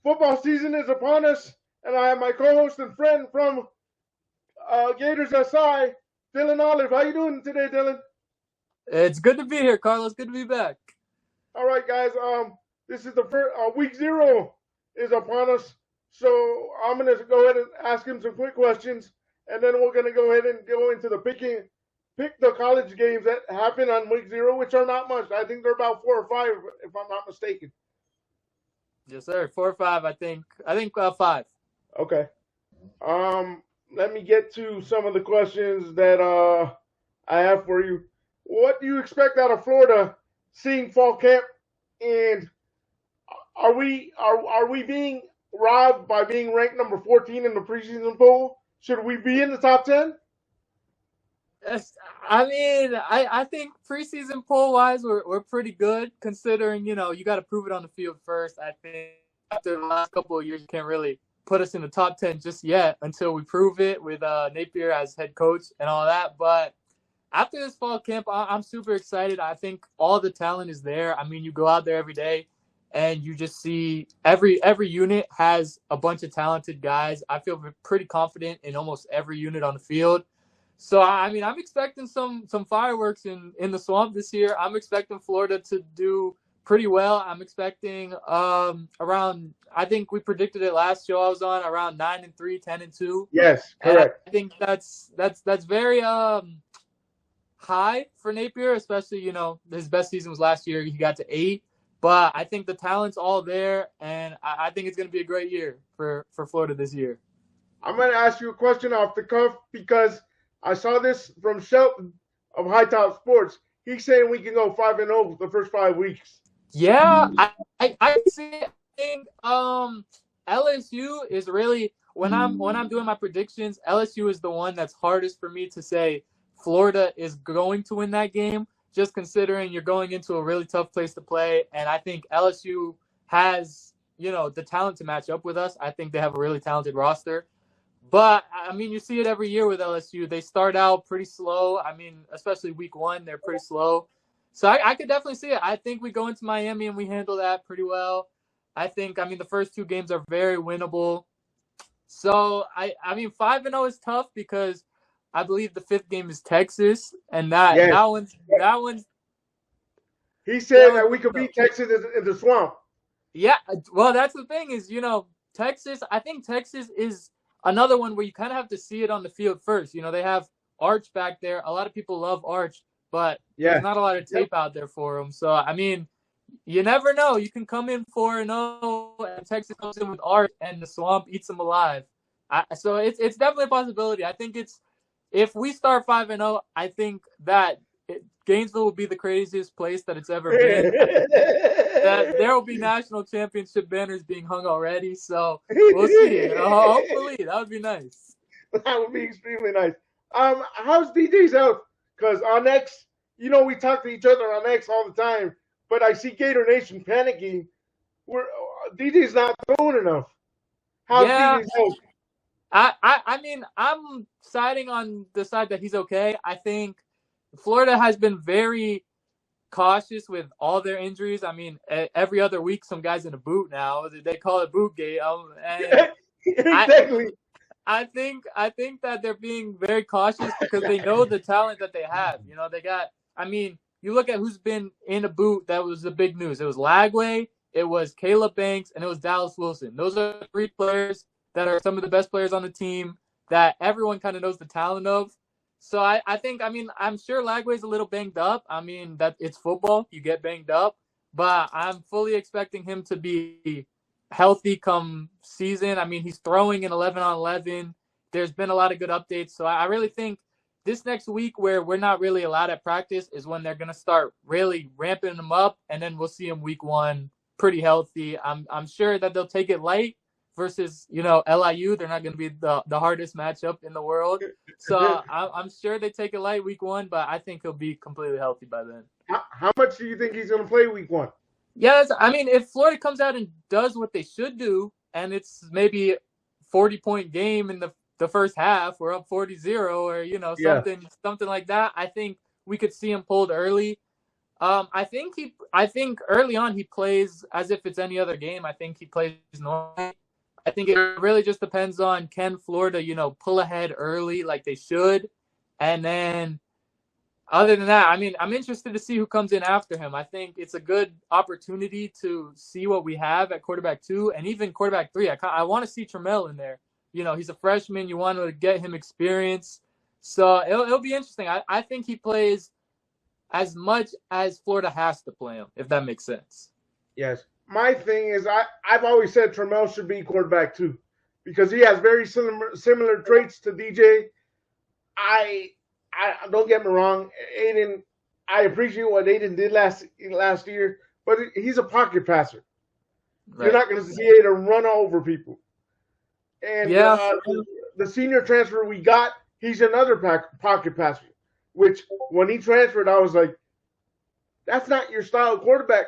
Football season is upon us, and I have my co-host and friend from Gators SI, Dylan Olive. How you doing today, Dylan? It's good to be here, Carlos. Good to be back. All right, guys. This is the first week 0 is upon us, so I'm gonna go ahead and ask him some quick questions, and then we're gonna go ahead and go into pick the college games that happen on week 0, which are not much. I think they're about 4 or 5, if I'm not mistaken. Yes, sir. 4 or 5. I think 5. Okay. Let me get to some of the questions that I have for you. What do you expect out of Florida seeing fall camp? And are we being robbed by being ranked number 14 in the preseason poll? Should we be in the top 10? I think preseason poll wise we're pretty good, considering you got to prove it on the field first. I think after the last couple of years you can't really put us in the top 10 just yet until we prove it with Napier as head coach and all that. But after this fall camp, I'm super excited. I think all the talent is there. I mean, you go out there every day and you just see every unit has a bunch of talented guys. I feel pretty confident in almost every unit on the field. So, I mean, I'm expecting some fireworks in the Swamp this year. I'm expecting Florida to do pretty well. I'm expecting around, I think we predicted it last show I was on, around 9-3, 10-2. Yes, correct. And I think that's very high for Napier, especially, his best season was last year. He got to 8. But I think the talent's all there, and I think it's going to be a great year for Florida this year. I'm going to ask you a question off the cuff because I saw this from Shelton of High Top Sports. He's saying we can go 5-0 the first 5 weeks. Yeah, I see it. I think LSU is really, when I'm doing my predictions, LSU is the one that's hardest for me to say Florida is going to win that game, just considering you're going into a really tough place to play. And I think LSU has, the talent to match up with us. I think they have a really talented roster. But, I mean, you see it every year with LSU. They start out pretty slow. I mean, especially week 1, they're pretty slow. So I could definitely see it. I think we go into Miami and we handle that pretty well. I think, the first 2 games are very winnable. So, I mean, 5-0 is tough because I believe the 5th game is Texas, and that one's. He said that we could beat Texas in the Swamp. Yeah, well, that's the thing is, Texas. I think Texas is another one where you kind of have to see it on the field first. They have Arch back there. A lot of people love Arch, but there's not a lot of tape out there for him. So, I mean, you never know. You can come in 4-0, and Texas comes in with Arch, and the Swamp eats them alive. So it's definitely a possibility. I think if we start 5-0, I think that Gainesville will be the craziest place that it's ever been. That there will be national championship banners being hung already. So we'll see. Hopefully, that would be nice. That would be extremely nice. How's DJ's health? Because on X, we talk to each other on X all the time, but I see Gator Nation panicking. DJ's not throwing enough. How's DJ's health? I mean, I'm siding on the side that he's okay. I think Florida has been very cautious with all their injuries. I mean, every other week, some guy's in a boot now. They call it Bootgate. Exactly. I think that they're being very cautious because they know the talent that they have. They got. I mean, you look at who's been in a boot. That was the big news. It was Lagway, it was Caleb Banks, and it was Dallas Wilson. Those are 3 players that are some of the best players on the team that everyone kind of knows the talent of. So I think, I'm sure Lagway's a little banged up. I mean, that it's football. You get banged up. But I'm fully expecting him to be healthy come season. I mean, he's throwing in 11-on-11. There's been a lot of good updates. So I really think this next week where we're not really allowed at practice is when they're going to start really ramping him up. And then we'll see him week 1 pretty healthy. I'm sure that they'll take it light. Versus, LIU, they're not going to be the hardest matchup in the world. So I'm sure they take it light week 1, but I think he'll be completely healthy by then. How much do you think he's going to play week 1? Yes, if Florida comes out and does what they should do, and it's maybe 40-point game in the first half, we're up 40-0 or, something like that, I think we could see him pulled early. I think early on he plays as if it's any other game. I think he plays normally. I think it really just depends on can Florida, pull ahead early like they should, and then other than that, I mean, I'm interested to see who comes in after him. I think it's a good opportunity to see what we have at quarterback 2 and even quarterback 3. I want to see Trammell in there. He's a freshman. You want to get him experience. So it'll be interesting. I think he plays as much as Florida has to play him, if that makes sense. Yes. My thing is I've always said Trammell should be quarterback 2 because he has very similar traits to DJ. I don't get me wrong, Aiden. I appreciate what Aiden did last year, but he's a pocket passer. Right. You're not going to see Aiden run over people. And the senior transfer we got, he's another pocket passer. Which when he transferred, I was like, "That's not your style of quarterback,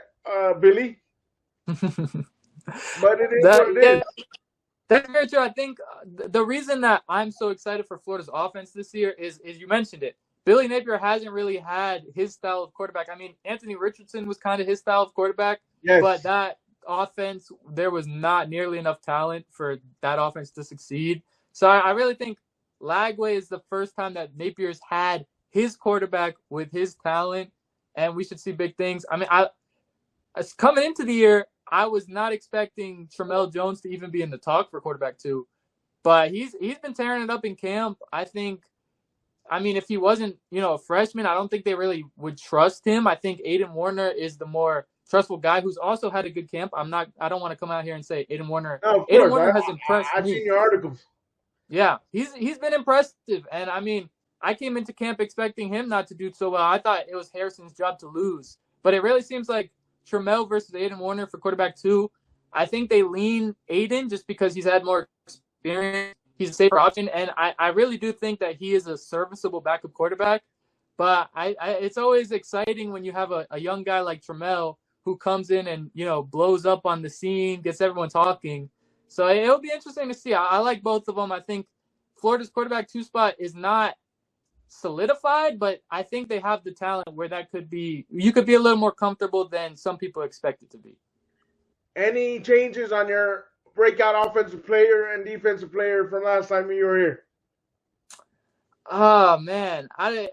Billy." But it is what it is. That's very true. I think the reason that I'm so excited for Florida's offense this year is you mentioned it. Billy Napier hasn't really had his style of quarterback. I mean, Anthony Richardson was kind of his style of quarterback, but that offense, there was not nearly enough talent for that offense to succeed. So I really think Lagway is the first time that Napier's had his quarterback with his talent, and we should see big things. I mean, coming into the year, I was not expecting Trammell Jones to even be in the talk for quarterback 2, but he's been tearing it up in camp. I mean, if he wasn't, a freshman, I don't think they really would trust him. I think Aiden Warner is the more trustful guy who's also had a good camp. I don't want to come out here and say Aiden Warner. No, Aiden Warner has impressed me. I've seen your articles. Yeah, he's been impressive, and I mean, I came into camp expecting him not to do so well. I thought it was Harrison's job to lose, but it really seems like Trammell versus Aiden Warner for quarterback 2. I think they lean Aiden just because he's had more experience. He's a safer option, and I really do think that he is a serviceable backup quarterback. But it's always exciting when you have a young guy like Trammell who comes in and, blows up on the scene, gets everyone talking. So it'll be interesting to see. I like both of them. I think Florida's quarterback 2 spot is not solidified, but I think they have the talent where you could be a little more comfortable than some people expect it to be. Any changes on your breakout offensive player and defensive player from last time you were here? Oh man, I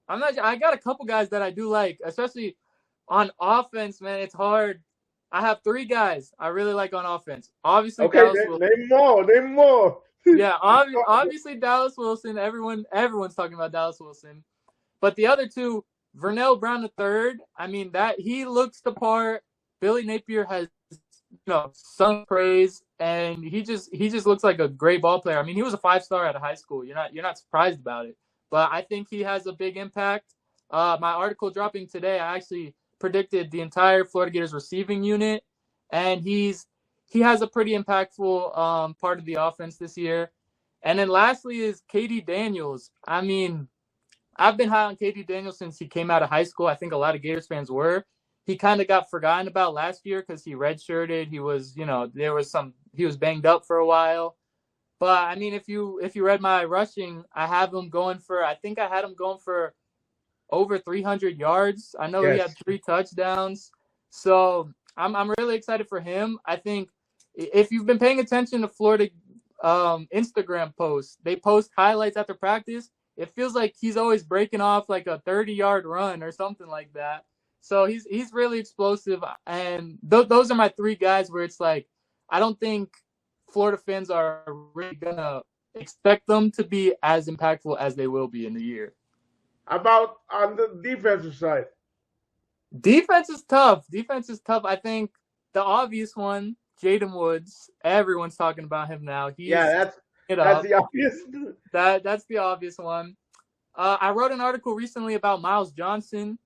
got a couple guys that I do like, especially on offense, man. It's hard. I have 3 guys I really like on offense. Obviously, okay, name more. Yeah, obviously Dallas Wilson. Everyone's talking about Dallas Wilson. But the other 2, Vernell Brown III, I mean, that he looks the part. Billy Napier has, sung praise, and he just looks like a great ball player. I mean, he was a 5-star out of high school. You're not surprised about it. But I think he has a big impact. My article dropping today, I actually predicted the entire Florida Gators receiving unit, and he has a pretty impactful part of the offense this year. And then lastly is KD Daniels. I mean, I've been high on KD Daniels since he came out of high school. I think a lot of Gators fans were. He kind of got forgotten about last year because he redshirted. He was, he was banged up for a while. But I mean, if you read my rushing, I had him going for over 300 yards. I know He had 3 touchdowns. So I'm really excited for him. I think if you've been paying attention to Florida Instagram posts, they post highlights after practice. It feels like he's always breaking off like a 30-yard run or something like that. So he's really explosive. And those are my 3 guys where it's like, I don't think Florida fans are really going to expect them to be as impactful as they will be in the year. How about on the defensive side? Defense is tough. I think the obvious one, Jaden Woods. Everyone's talking about him now. That's the obvious. That's the obvious one. I wrote an article recently about Miles Johnson.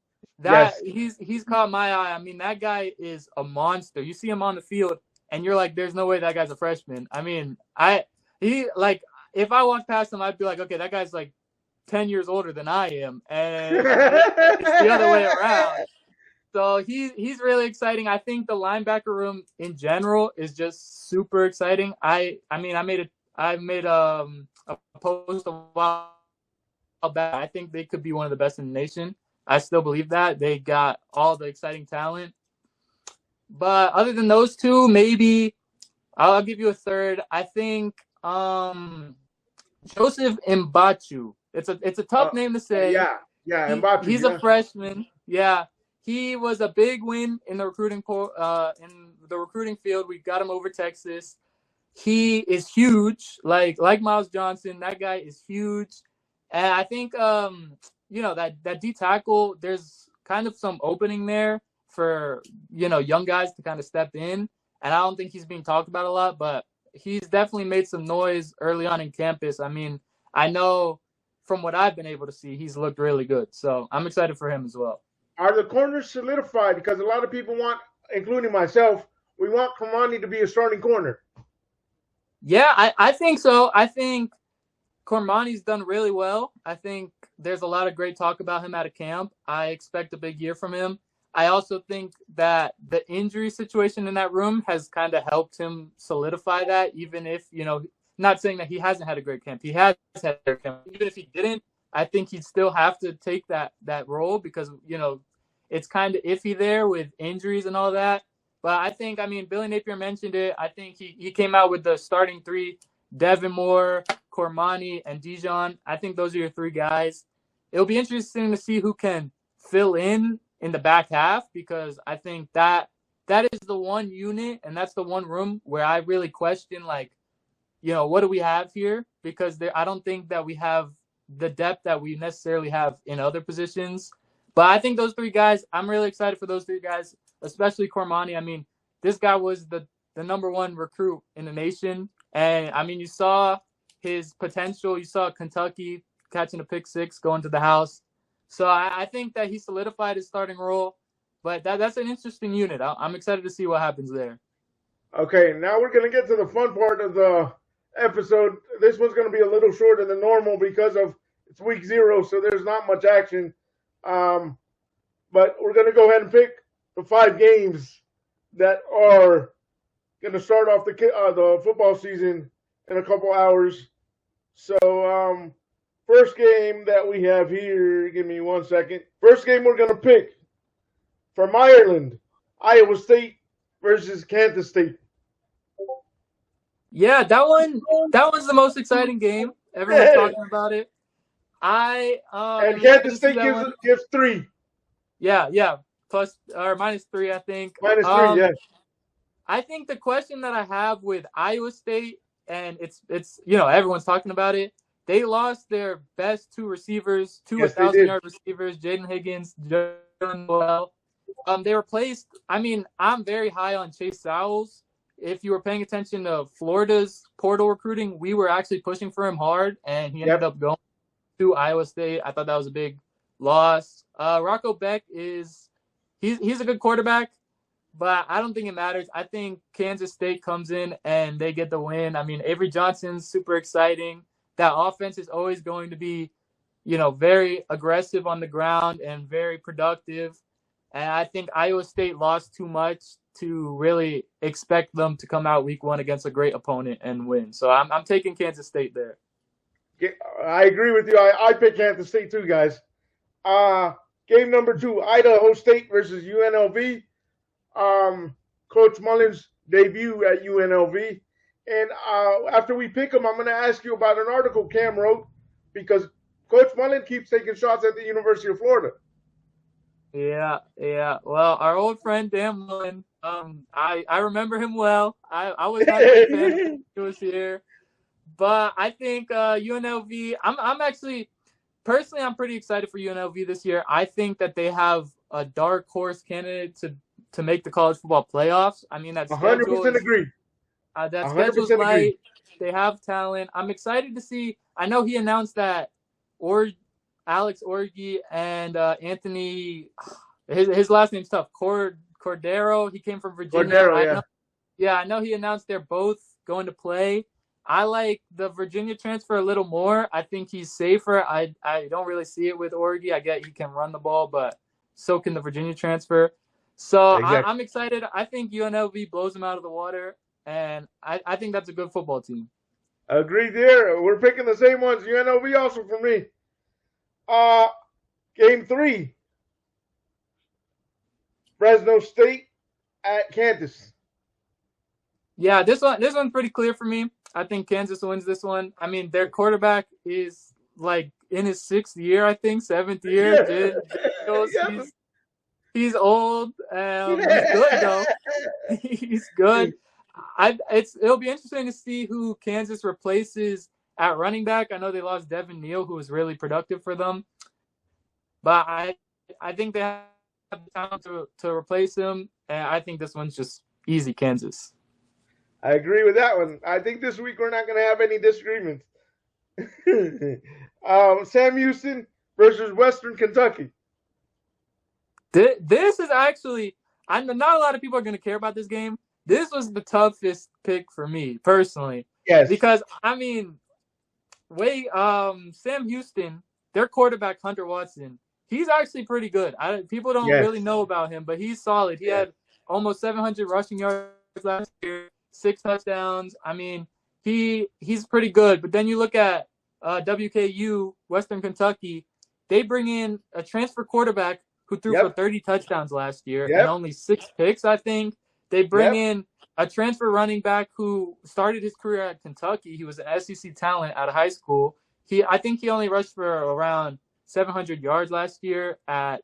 He's caught my eye. I mean, that guy is a monster. You see him on the field, and you're like, "There's no way that guy's a freshman." I mean, if I walked past him, I'd be like, "Okay, that guy's like 10 years older than I am," and it's the other way around. So he's really exciting. I think the linebacker room in general is just super exciting. I made a post a while back. I think they could be one of the best in the nation. I still believe that. They got all the exciting talent. But other than those two, maybe I'll give you a third. I think Joseph Mbachu. It's a tough name to say. Mbappe, He's a freshman. Yeah, he was a big win in the recruiting field. We got him over Texas. He is huge, like Miles Johnson. That guy is huge, and I think that D tackle. There's kind of some opening there for young guys to kind of step in, and I don't think he's being talked about a lot, but he's definitely made some noise early on in campus. I mean, I know from what I've been able to see, he's looked really good, so I'm excited for him as well. Are the corners solidified? Because a lot of people want, including myself, we want Cormani to be a starting corner. Yeah, I think so. I think Cormani's done really well. I think there's a lot of great talk about him out of camp. I expect a big year from him. I also think that the injury situation in that room has kind of helped him solidify that, even if, not saying that he hasn't had a great camp. He has had a great camp. Even if he didn't, I think he'd still have to take that role because, it's kind of iffy there with injuries and all that. But I think, Billy Napier mentioned it. I think he came out with the starting three, Devin Moore, Cormani, and Dijon. I think those are your three guys. It'll be interesting to see who can fill in the back half, because I think that is the one unit and that's the one room where I really question, what do we have here? Because I don't think that we have the depth that we necessarily have in other positions. But I think those three guys, I'm really excited for those three guys, especially Cormani. This guy was the number one recruit in the nation. And, you saw his potential. You saw Kentucky catching a pick six, going to the house. So I think that he solidified his starting role. But that's an interesting unit. I'm excited to see what happens there. Okay, now we're going to get to the fun part of the episode. This one's going to be a little shorter than normal because it's week 0, so there's not much action. But we're going to go ahead and pick the 5 games that are going to start off the football season in a couple hours. So, first game that we have here, give me 1 second. First game we're going to pick from Ireland, Iowa State versus Kansas State. Yeah, that one's the most exciting game. Everyone's talking about it. And Kansas State gives 3. Yeah, plus or -3, I think. -3, yeah. I think the question that I have with Iowa State, and it's everyone's talking about it. They lost their best 2 receivers, 1,000-yard receivers, Jaden Higgins, Jalen Noel. They replaced. I'm very high on Chase Sowles. If you were paying attention to Florida's portal recruiting, we were actually pushing for him hard, and he ended up going to Iowa State. I thought that was a big loss. Rocco Beck he's a good quarterback, but I don't think it matters. I think Kansas State comes in and they get the win. Avery Johnson's super exciting. That offense is always going to be, very aggressive on the ground and very productive. And I think Iowa State lost too much to really expect them to come out week 1 against a great opponent and win. So I'm taking Kansas State there. I agree with you. I pick Kansas State too, guys. Game number 2, Idaho State versus UNLV. Coach Mullen's debut at UNLV. And after we pick them, I'm going to ask you about an article Cam wrote, because Coach Mullen keeps taking shots at the University of Florida. Yeah. Well, our old friend Dan Mullen, I remember him well. I was not a big fan when he was here. But I think UNLV, I'm actually, personally, I'm pretty excited for UNLV this year. I think that they have a dark horse candidate to make the college football playoffs. That 100% agree. That schedule's light. They have talent. I'm excited to see. I know he announced that Alex Orgy and Anthony, his last name's tough, Cordero. He came from Virginia. Cordero, yeah. I know he announced they're both going to play. I like the Virginia transfer a little more. I think he's safer. I don't really see it with Orgy. I get he can run the ball, but so can the Virginia transfer. So exactly. I'm excited. I think UNLV blows them out of the water, and I think that's a good football team. Agreed there. We're picking the same ones. UNLV also for me. Uh, Game 3, Fresno State at Kansas. Yeah, this one's pretty clear for me. I think Kansas wins this one. I mean, their quarterback is like in his 6th year, I think, 7th year. Yeah. Yeah. He's old. He's good though. He's good. It'll be interesting to see who Kansas replaces at running back. I know they lost Devin Neal, who was really productive for them, but I think they have the talent to replace him, and I think this one's just easy Kansas. I agree with that one. I think this week we're not going to have any disagreements. Sam Houston versus Western Kentucky. This is actually, not a lot of people are going to care about this game. This was the toughest pick for me personally. Yes. Because I mean, Sam Houston, their quarterback Hunter Watson, he's actually pretty good. People don't really know about him, but he's solid. He had almost 700 rushing yards last year, 6 touchdowns. I mean, he's pretty good. But then you look at WKU, Western Kentucky, they bring in a transfer quarterback who threw for 30 touchdowns last year and only 6 picks, I think. They bring in a transfer running back who started his career at Kentucky. He was an SEC talent out of high school. I think he only rushed for around 700 yards last year at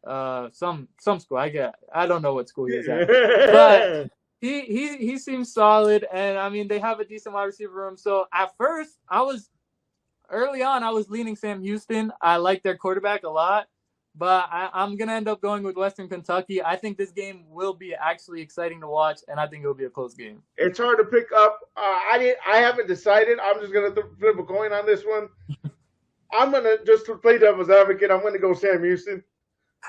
some school. I don't know what school he was at, but he seems solid. And I mean, they have a decent wide receiver room. So at first, early on, I was leaning Sam Houston. I like their quarterback a lot. But I'm going to end up going with Western Kentucky. I think this game will be actually exciting to watch, and I think it'll be a close game. It's hard to pick up. I haven't decided. I'm just going to flip a coin on this one. I'm going to, just to play devil's advocate, I'm going to go Sam Houston.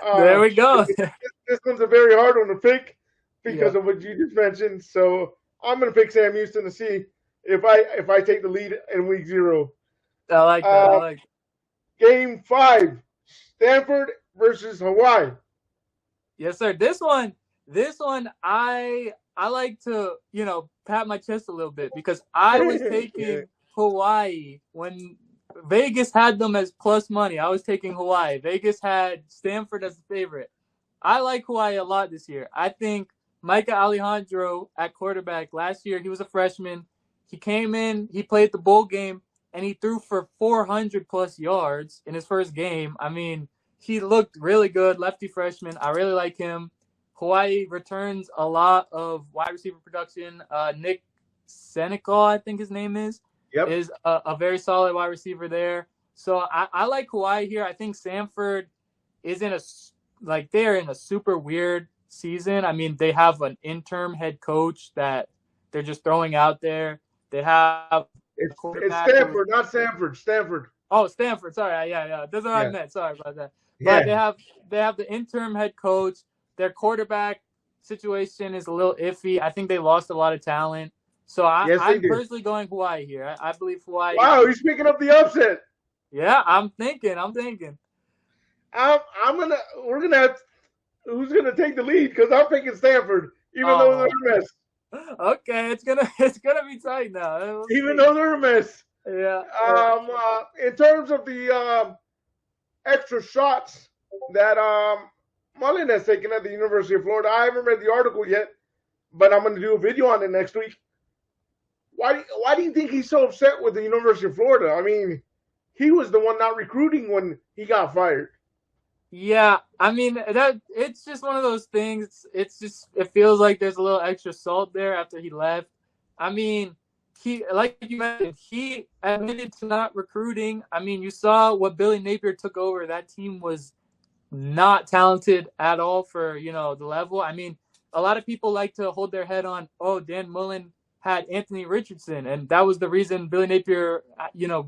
There we go. This one's a very hard one to pick because of what you just mentioned. So I'm going to pick Sam Houston to see if I take the lead in week 0. I like that. Game 5. Stanford versus Hawaii. Yes, sir. This one, I like to, pat my chest a little bit because I was taking Hawaii when Vegas had them as plus money. I was taking Hawaii. Vegas had Stanford as the favorite. I like Hawaii a lot this year. I think Micah Alejandro at quarterback last year, he was a freshman. He came in, he played the bowl game, and he threw for 400-plus yards in his first game. I mean, he looked really good, lefty freshman. I really like him. Hawaii returns a lot of wide receiver production. Nick Senecal, I think his name is a very solid wide receiver there. So I like Hawaii here. I think Stanford is they're in a super weird season. I mean, they have an interim head coach that they're just throwing out there. They have it's Stanford, not Stanford. Stanford. Oh, Stanford. Sorry. Yeah. That's what I meant. Sorry about that. But they have the interim head coach. Their quarterback situation is a little iffy. I think they lost a lot of talent. So I'm personally going Hawaii here. I believe Hawaii. Wow, he's picking up the upset. Yeah, I'm thinking. Who's gonna take the lead? Because I'm picking Stanford, even though they're a mess. Okay, it's gonna be tight now. Even though they're a mess. Yeah. In terms of the extra shots that Mullen has taken at the University of Florida, I haven't read the article yet, but I'm going to do a video on it next week. Why do you think he's so upset with the University of Florida? I mean, he was the one not recruiting when he got fired. Yeah, I mean it's just one of those things. It feels like there's a little extra salt there after he left. I mean, he, like you mentioned, he admitted to not recruiting. I mean, you saw what Billy Napier took over. That team was not talented at all for the level. I mean, a lot of people like to hold their head on, Dan Mullen had Anthony Richardson, and that was the reason Billy Napier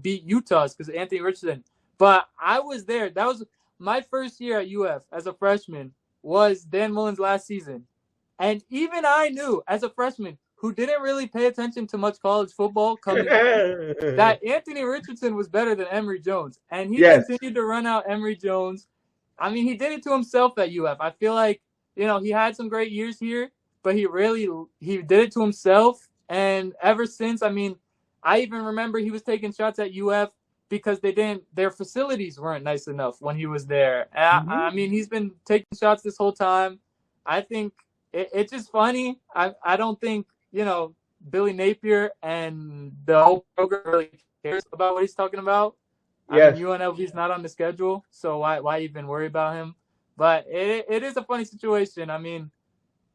beat Utah, because of Anthony Richardson. But I was there. That was my first year at UF as a freshman, was Dan Mullen's last season. And even I knew as a freshman who didn't really pay attention to much college football coming in, that Anthony Richardson was better than Emory Jones. And he continued to run out Emory Jones. I mean, he did it to himself at UF. I feel like, he had some great years here, but he did it to himself. And ever since, I mean, I even remember he was taking shots at UF because their facilities weren't nice enough when he was there. I mean, he's been taking shots this whole time. I think it's just funny. I don't think, Billy Napier and the whole program really cares about what he's talking about. Yes. I mean, UNLV's not on the schedule, so why even worry about him? But it is a funny situation. I mean,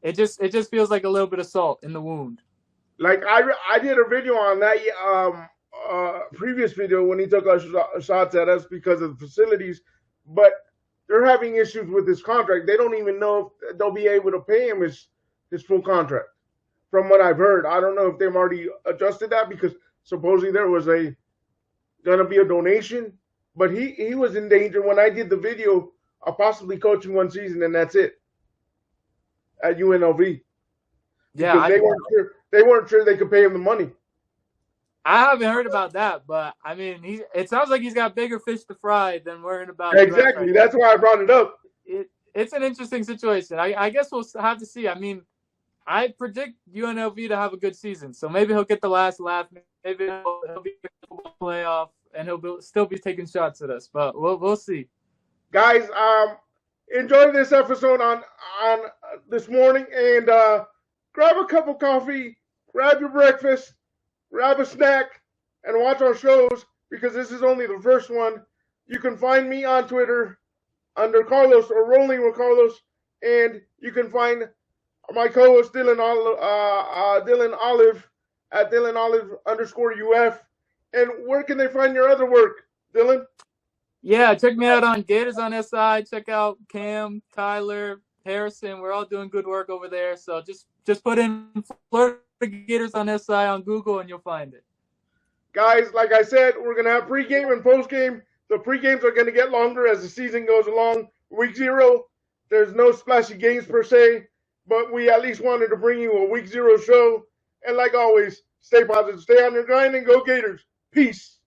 it just feels like a little bit of salt in the wound. Like I did a video on that previous video when he took shots at us because of the facilities, but they're having issues with his contract. They don't even know if they'll be able to pay him his full contract. From what I've heard, I don't know if they've already adjusted that because supposedly there was gonna be a donation, but he was in danger when I did the video of possibly coaching one season and that's it at UNLV. Yeah, they weren't sure they could pay him the money. I haven't heard about that, but I mean, it sounds like he's got bigger fish to fry than worrying about. Exactly, that's why I brought it up. It's an interesting situation. I guess we'll have to see. I mean, I predict UNLV to have a good season, so maybe he'll get the last laugh. Maybe he'll be in the playoff, and he'll still be taking shots at us. But we'll see. Guys, enjoy this episode on this morning, and grab a cup of coffee, grab your breakfast, grab a snack, and watch our shows because this is only the first one. You can find me on Twitter under Carlos or Rolling with Carlos, and you can find my co-host Dylan Olive at DylanOlive_UF. And where can they find your other work, Dylan? Yeah, check me out on Gators on SI. Check out Cam, Tyler, Harrison. We're all doing good work over there. So just put in Florida Gators on SI on Google and you'll find it. Guys, like I said, we're going to have pregame and postgame. The pregames are going to get longer as the season goes along. Week 0, there's no splashy games per se, but we at least wanted to bring you a Week 0 show. And like always, stay positive, stay on your grind, and go Gators. Peace.